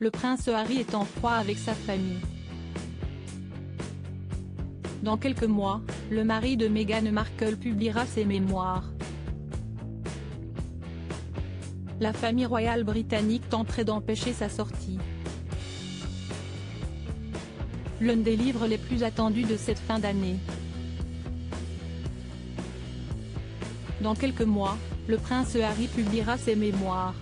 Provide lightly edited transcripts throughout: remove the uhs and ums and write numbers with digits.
Le prince Harry est en froid avec sa famille. Dans quelques mois, le mari de Meghan Markle publiera ses mémoires. La famille royale britannique tenterait d'empêcher sa sortie. L'un des livres les plus attendus de cette fin d'année. Dans quelques mois, le prince Harry publiera ses mémoires.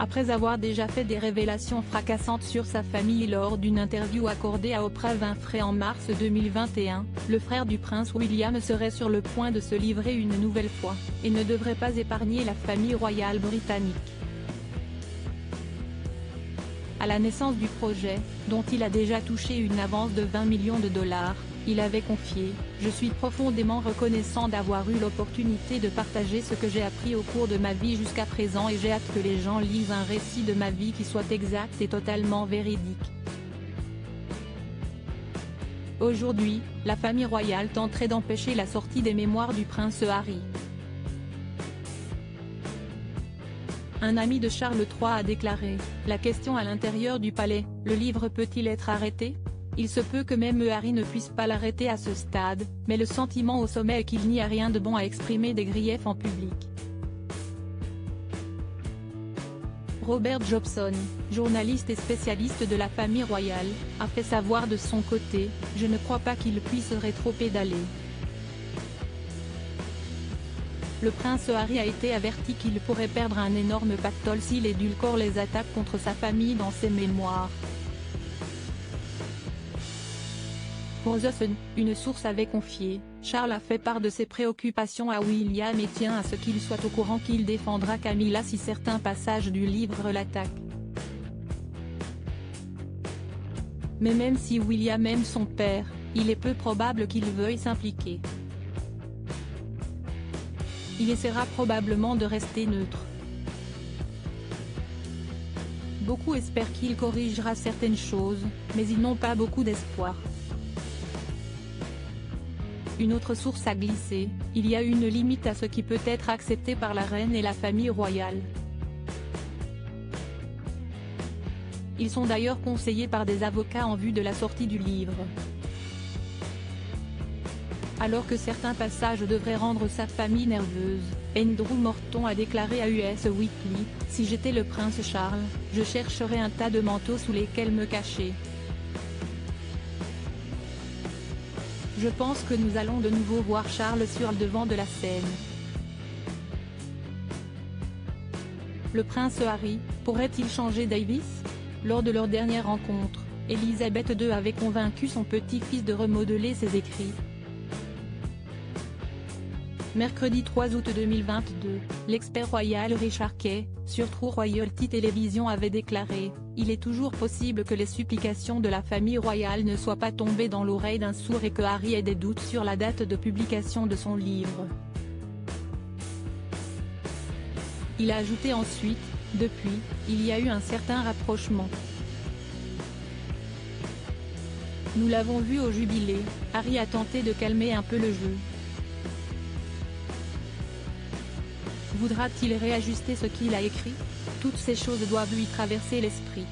Après avoir déjà fait des révélations fracassantes sur sa famille lors d'une interview accordée à Oprah Winfrey en mars 2021, le frère du prince William serait sur le point de se livrer une nouvelle fois, et ne devrait pas épargner la famille royale britannique. À la naissance du projet, dont il a déjà touché une avance de 20 millions de dollars, il avait confié « Je suis profondément reconnaissant d'avoir eu l'opportunité de partager ce que j'ai appris au cours de ma vie jusqu'à présent et j'ai hâte que les gens lisent un récit de ma vie qui soit exact et totalement véridique. » Aujourd'hui, la famille royale tenterait d'empêcher la sortie des mémoires du prince Harry. Un ami de Charles III a déclaré « La question à l'intérieur du palais, le livre peut-il être arrêté ? Il se peut que même Harry ne puisse pas l'arrêter à ce stade, mais le sentiment au sommet est qu'il n'y a rien de bon à exprimer des griefs en public. » Robert Jobson, journaliste et spécialiste de la famille royale, a fait savoir de son côté « Je ne crois pas qu'il puisse rétro-pédaler. Le prince Harry a été averti qu'il pourrait perdre un énorme pactole s'il édulcore les attaques contre sa famille dans ses mémoires. » Pour The Sun, une source avait confié, Charles a fait part de ses préoccupations à William et tient à ce qu'il soit au courant qu'il défendra Camilla si certains passages du livre l'attaquent. Mais même si William aime son père, il est peu probable qu'il veuille s'impliquer. Il essaiera probablement de rester neutre. Beaucoup espèrent qu'il corrigera certaines choses, mais ils n'ont pas beaucoup d'espoir. Une autre source a glissé, il y a une limite à ce qui peut être accepté par la reine et la famille royale. Ils sont d'ailleurs conseillés par des avocats en vue de la sortie du livre. Alors que certains passages devraient rendre sa famille nerveuse, Andrew Morton a déclaré à Us Weekly « Si j'étais le prince Charles, je chercherais un tas de manteaux sous lesquels me cacher. Je pense que nous allons de nouveau voir Charles sur le devant de la scène. » Le prince Harry, pourrait-il changer Davis? Lors de leur dernière rencontre, Elisabeth II avait convaincu son petit-fils de remodeler ses écrits. Mercredi 3 août 2022, l'expert royal Richard Kay, sur True Royalty Television avait déclaré « Il est toujours possible que les supplications de la famille royale ne soient pas tombées dans l'oreille d'un sourd et que Harry ait des doutes sur la date de publication de son livre. » Il a ajouté ensuite « Depuis, il y a eu un certain rapprochement. Nous l'avons vu au jubilé, Harry a tenté de calmer un peu le jeu. Voudra-t-il réajuster ce qu'il a écrit? Toutes ces choses doivent lui traverser l'esprit. »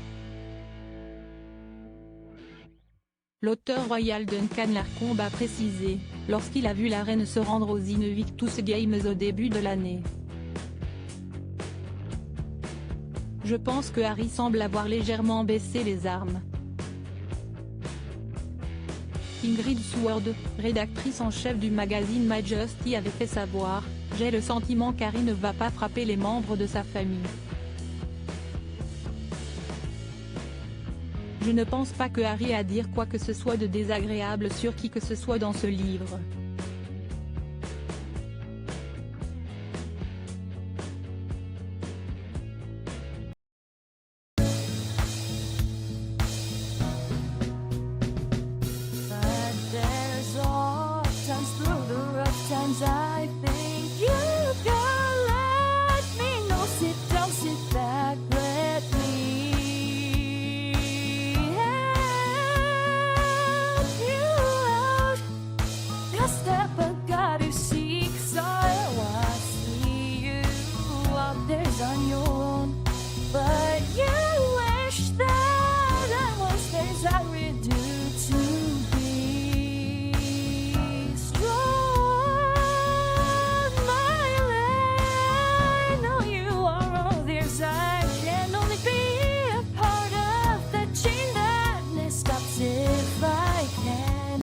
L'auteur royal Duncan Lacombe a précisé, lorsqu'il a vu la reine se rendre aux Invictus Games au début de l'année. « Je pense que Harry semble avoir légèrement baissé les armes. » Ingrid Seward, rédactrice en chef du magazine Majesty avait fait savoir « J'ai le sentiment qu'Harry ne va pas frapper les membres de sa famille. Je ne pense pas que Harry ait à dire quoi que ce soit de désagréable sur qui que ce soit dans ce livre. »